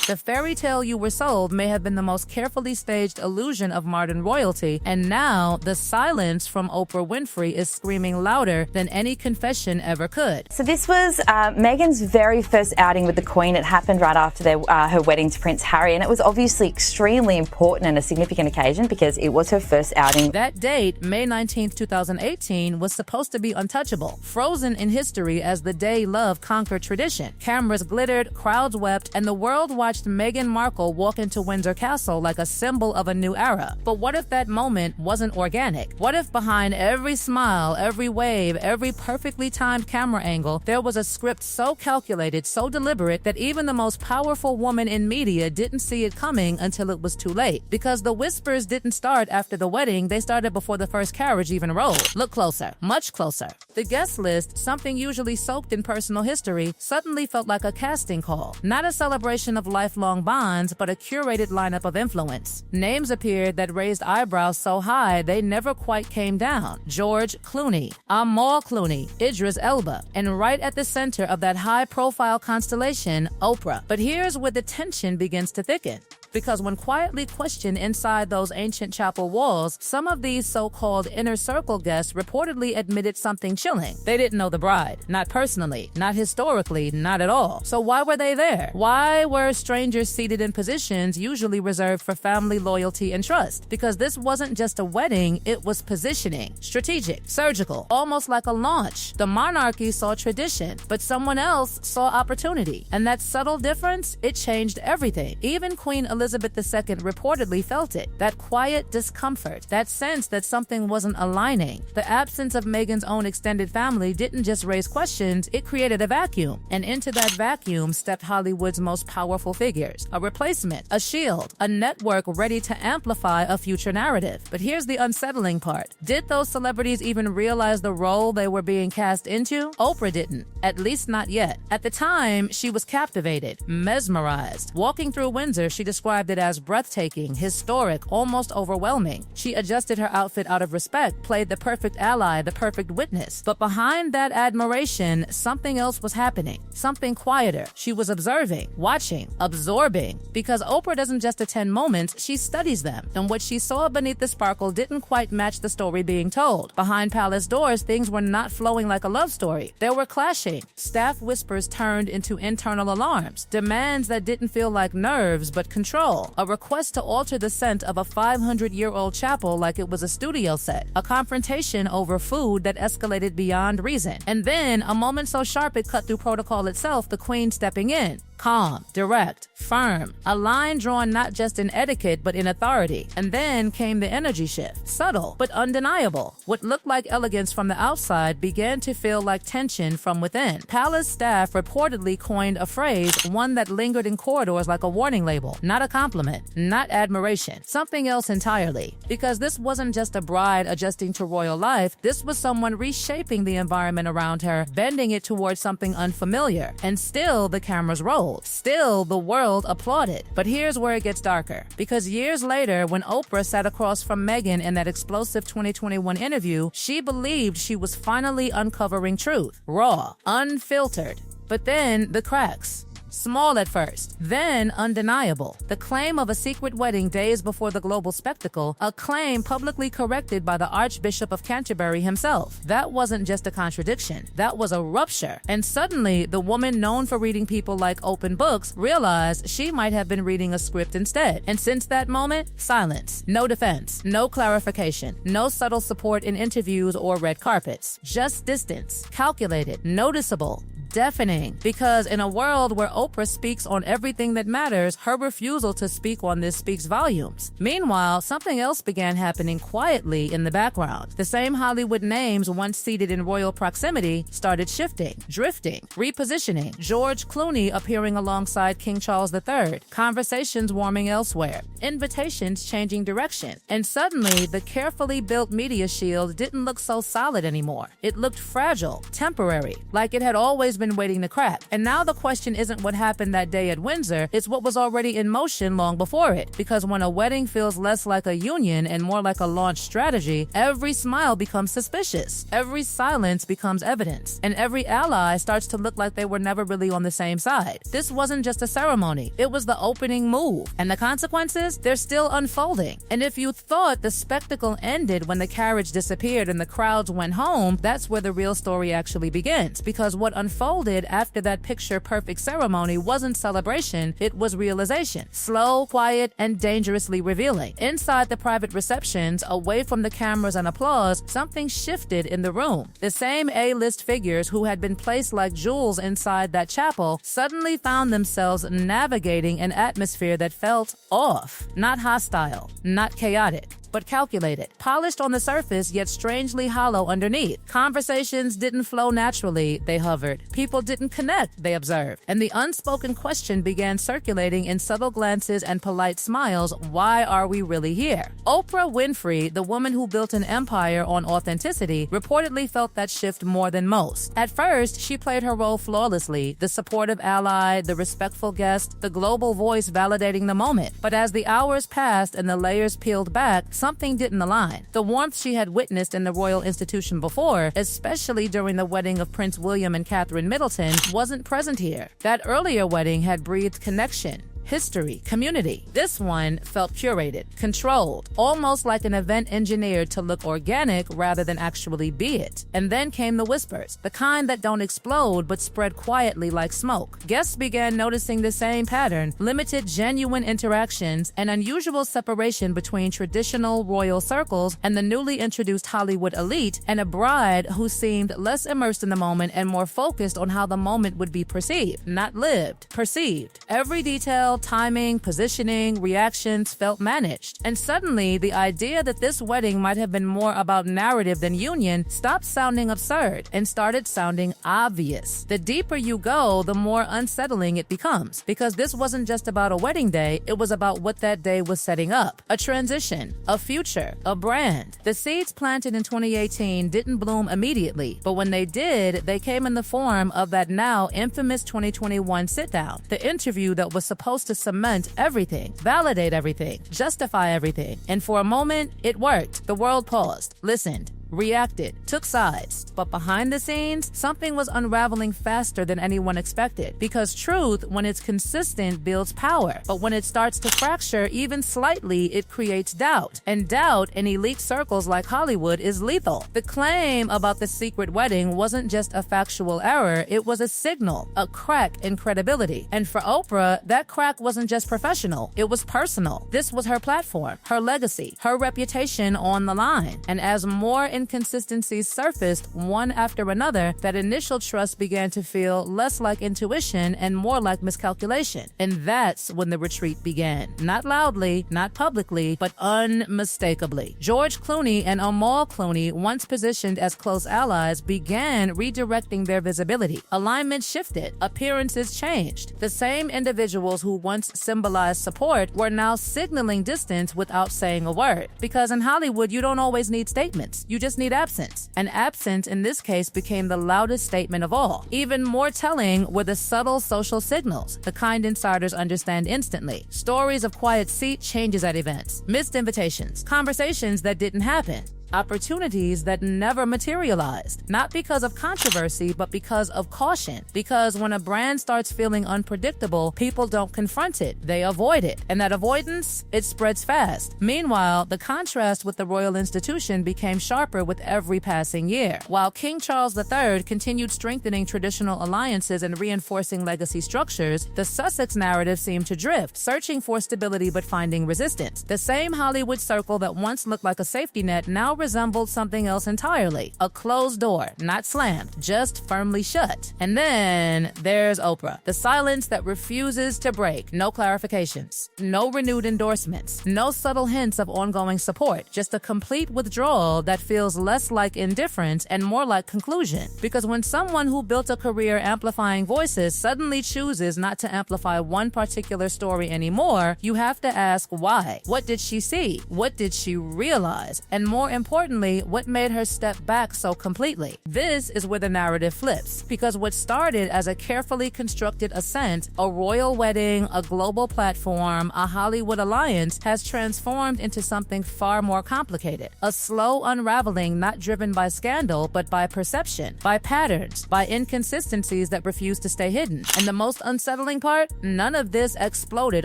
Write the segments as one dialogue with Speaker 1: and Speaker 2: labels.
Speaker 1: The fairy tale you were sold may have been the most carefully staged illusion of modern royalty, and now the silence from Oprah Winfrey is screaming louder than any confession ever could.
Speaker 2: So this was Meghan's very first outing with the Queen. It happened right after her wedding to Prince Harry, and it was obviously extremely important and a significant occasion because it was her first outing.
Speaker 1: That date, May 19, 2018, was supposed to be untouchable, frozen in history as the day love conquered tradition. Cameras glittered, crowds wept, and the world watched Meghan Markle walk into Windsor Castle like a symbol of a new era. But what if that moment wasn't organic? What if behind every smile, every wave, every perfectly timed camera angle, there was a script so calculated, so deliberate, that even the most powerful woman in media didn't see it coming until it was too late? Because the whispers didn't start after the wedding, they started before the first carriage even rolled. Look closer, much closer. The guest list, something usually soaked in personal history, suddenly felt like a casting call. Not a celebration of lifelong bonds, but a curated lineup of influence. Names appeared that raised eyebrows so high they never quite came down. George Clooney, Amal Clooney, Idris Elba, and right at the center of that high-profile constellation, Oprah. But here's where the tension begins to thicken. Because when quietly questioned inside those ancient chapel walls, some of these so-called inner circle guests reportedly admitted something chilling. They didn't know the bride. Not personally, not historically, not at all. So why were they there? Why were strangers seated in positions usually reserved for family loyalty and trust? Because this wasn't just a wedding, it was positioning. Strategic, surgical, almost like a launch. The monarchy saw tradition, but someone else saw opportunity. And that subtle difference, it changed everything. Even Queen Elizabeth II reportedly felt it. That quiet discomfort, that sense that something wasn't aligning. The absence of Meghan's own extended family didn't just raise questions, it created a vacuum. And into that vacuum stepped Hollywood's most powerful figures. A replacement, a shield, a network ready to amplify a future narrative. But here's the unsettling part. Did those celebrities even realize the role they were being cast into? Oprah didn't, at least not yet. At the time, she was captivated, mesmerized. Walking through Windsor, she described it as breathtaking, historic, almost overwhelming. She adjusted her outfit out of respect, played the perfect ally, the perfect witness. But behind that admiration, something else was happening. Something quieter. She was observing, watching, absorbing. Because Oprah doesn't just attend moments, she studies them. And what she saw beneath the sparkle didn't quite match the story being told. Behind palace doors, things were not flowing like a love story. They were clashing. Staff whispers turned into internal alarms. Demands that didn't feel like nerves, but control. A request to alter the scent of a 500-year-old chapel like it was a studio set. A confrontation over food that escalated beyond reason. And then, a moment so sharp it cut through protocol itself, the Queen stepping in. Calm, direct, firm. A line drawn not just in etiquette, but in authority. And then came the energy shift. Subtle, but undeniable. What looked like elegance from the outside began to feel like tension from within. Palace staff reportedly coined a phrase, one that lingered in corridors like a warning label. Not a compliment, not admiration. Something else entirely. Because this wasn't just a bride adjusting to royal life, this was someone reshaping the environment around her, bending it towards something unfamiliar. And still, the cameras rolled. Still, the world applauded. But here's where it gets darker. Because years later, when Oprah sat across from Meghan in that explosive 2021 interview, she believed she was finally uncovering truth. Raw, unfiltered. But then, the cracks. Small at first, then undeniable. The claim of a secret wedding days before the global spectacle, a claim publicly corrected by the Archbishop of Canterbury himself. That wasn't just a contradiction, that was a rupture. And suddenly, the woman known for reading people like open books realized she might have been reading a script instead. And since that moment, silence. No defense, no clarification, no subtle support in interviews or red carpets. Just distance, calculated, noticeable, deafening. Because in a world where Oprah speaks on everything that matters, her refusal to speak on this speaks volumes. Meanwhile, something else began happening quietly in the background. The same Hollywood names once seated in royal proximity started shifting, drifting, repositioning. George Clooney appearing alongside King Charles III, conversations warming elsewhere, invitations changing direction. And suddenly, the carefully built media shield didn't look so solid anymore. It looked fragile, temporary, like it had always been waiting to crack. And now the question isn't what happened that day at Windsor, it's what was already in motion long before it. Because when a wedding feels less like a union and more like a launch strategy, every smile becomes suspicious, every silence becomes evidence, and every ally starts to look like they were never really on the same side. This wasn't just a ceremony, it was the opening move. And the consequences? They're still unfolding. And if you thought the spectacle ended when the carriage disappeared and the crowds went home, that's where the real story actually begins. Because what unfolded after that picture-perfect ceremony wasn't celebration, it was realization. Slow, quiet, and dangerously revealing. Inside the private receptions, away from the cameras and applause, something shifted in the room. The same A-list figures who had been placed like jewels inside that chapel suddenly found themselves navigating an atmosphere that felt off. Not hostile, not chaotic, but calculated. Polished on the surface, yet strangely hollow underneath. Conversations didn't flow naturally, they hovered. People didn't connect, they observed. And the unspoken question began circulating in subtle glances and polite smiles: why are we really here? Oprah Winfrey, the woman who built an empire on authenticity, reportedly felt that shift more than most. At first, she played her role flawlessly, the supportive ally, the respectful guest, the global voice validating the moment. But as the hours passed and the layers peeled back, something didn't align. The warmth she had witnessed in the royal institution before, especially during the wedding of Prince William and Catherine Middleton, wasn't present here. That earlier wedding had breathed connection, history, community. This one felt curated, controlled, almost like an event engineered to look organic rather than actually be it. And then came the whispers, the kind that don't explode but spread quietly like smoke. Guests began noticing the same pattern: limited, genuine interactions, an unusual separation between traditional royal circles and the newly introduced Hollywood elite, and a bride who seemed less immersed in the moment and more focused on how the moment would be perceived, not lived, perceived. Every detail, timing, positioning, reactions felt managed. And suddenly, the idea that this wedding might have been more about narrative than union stopped sounding absurd and started sounding obvious. The deeper you go, the more unsettling it becomes. Because this wasn't just about a wedding day, it was about what that day was setting up. A transition, a future, a brand. The seeds planted in 2018 didn't bloom immediately, but when they did, they came in the form of that now infamous 2021 sit-down. The interview that was supposed to cement everything, validate everything, justify everything. And for a moment, it worked. The world paused, listened, reacted, took sides. But behind the scenes, something was unraveling faster than anyone expected. Because truth, when it's consistent, builds power. But when it starts to fracture even slightly, it creates doubt. And doubt in elite circles like Hollywood is lethal. The claim about the secret wedding wasn't just a factual error, it was a signal, a crack in credibility. And for Oprah, that crack wasn't just professional, it was personal. This was her platform, her legacy, her reputation on the line. And as more inconsistencies surfaced one after another, that initial trust began to feel less like intuition and more like miscalculation. And that's when the retreat began. Not loudly, not publicly, but unmistakably. George Clooney and Amal Clooney, once positioned as close allies, began redirecting their visibility. Alignment shifted. Appearances changed. The same individuals who once symbolized support were now signaling distance without saying a word. Because in Hollywood, you don't always need statements. You just need absence. And absence in this case became the loudest statement of all. Even more telling were the subtle social signals, the kind insiders understand instantly. Stories of quiet seat changes at events, missed invitations, conversations that didn't happen. Opportunities that never materialized, not because of controversy, but because of caution. Because when a brand starts feeling unpredictable, people don't confront it, they avoid it. And that avoidance, it spreads fast. Meanwhile, the contrast with the royal institution became sharper with every passing year. While King Charles III continued strengthening traditional alliances and reinforcing legacy structures, the Sussex narrative seemed to drift, searching for stability but finding resistance. The same Hollywood circle that once looked like a safety net now resembled something else entirely. A closed door, not slammed, just firmly shut. And then there's Oprah, the silence that refuses to break. No clarifications, no renewed endorsements, no subtle hints of ongoing support, just a complete withdrawal that feels less like indifference and more like conclusion. Because when someone who built a career amplifying voices suddenly chooses not to amplify one particular story anymore, you have to ask why. What did she see? What did she realize? And more importantly, importantly, what made her step back so completely. This is where the narrative flips, because what started as a carefully constructed ascent, a royal wedding, a global platform, a Hollywood alliance, has transformed into something far more complicated. A slow unraveling not driven by scandal, but by perception, by patterns, by inconsistencies that refuse to stay hidden. And the most unsettling part? None of this exploded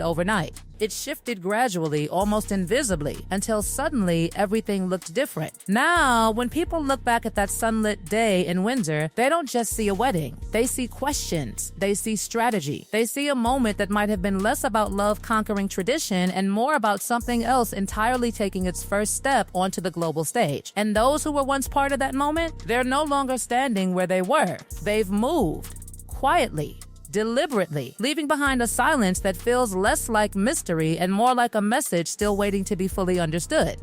Speaker 1: overnight. It shifted gradually, almost invisibly, until suddenly everything looked different. Now, when people look back at that sunlit day in Windsor, they don't just see a wedding. They see questions. They see strategy. They see a moment that might have been less about love conquering tradition and more about something else entirely taking its first step onto the global stage. And those who were once part of that moment, they're no longer standing where they were. They've moved quietly, deliberately, leaving behind a silence that feels less like mystery and more like a message still waiting to be fully understood.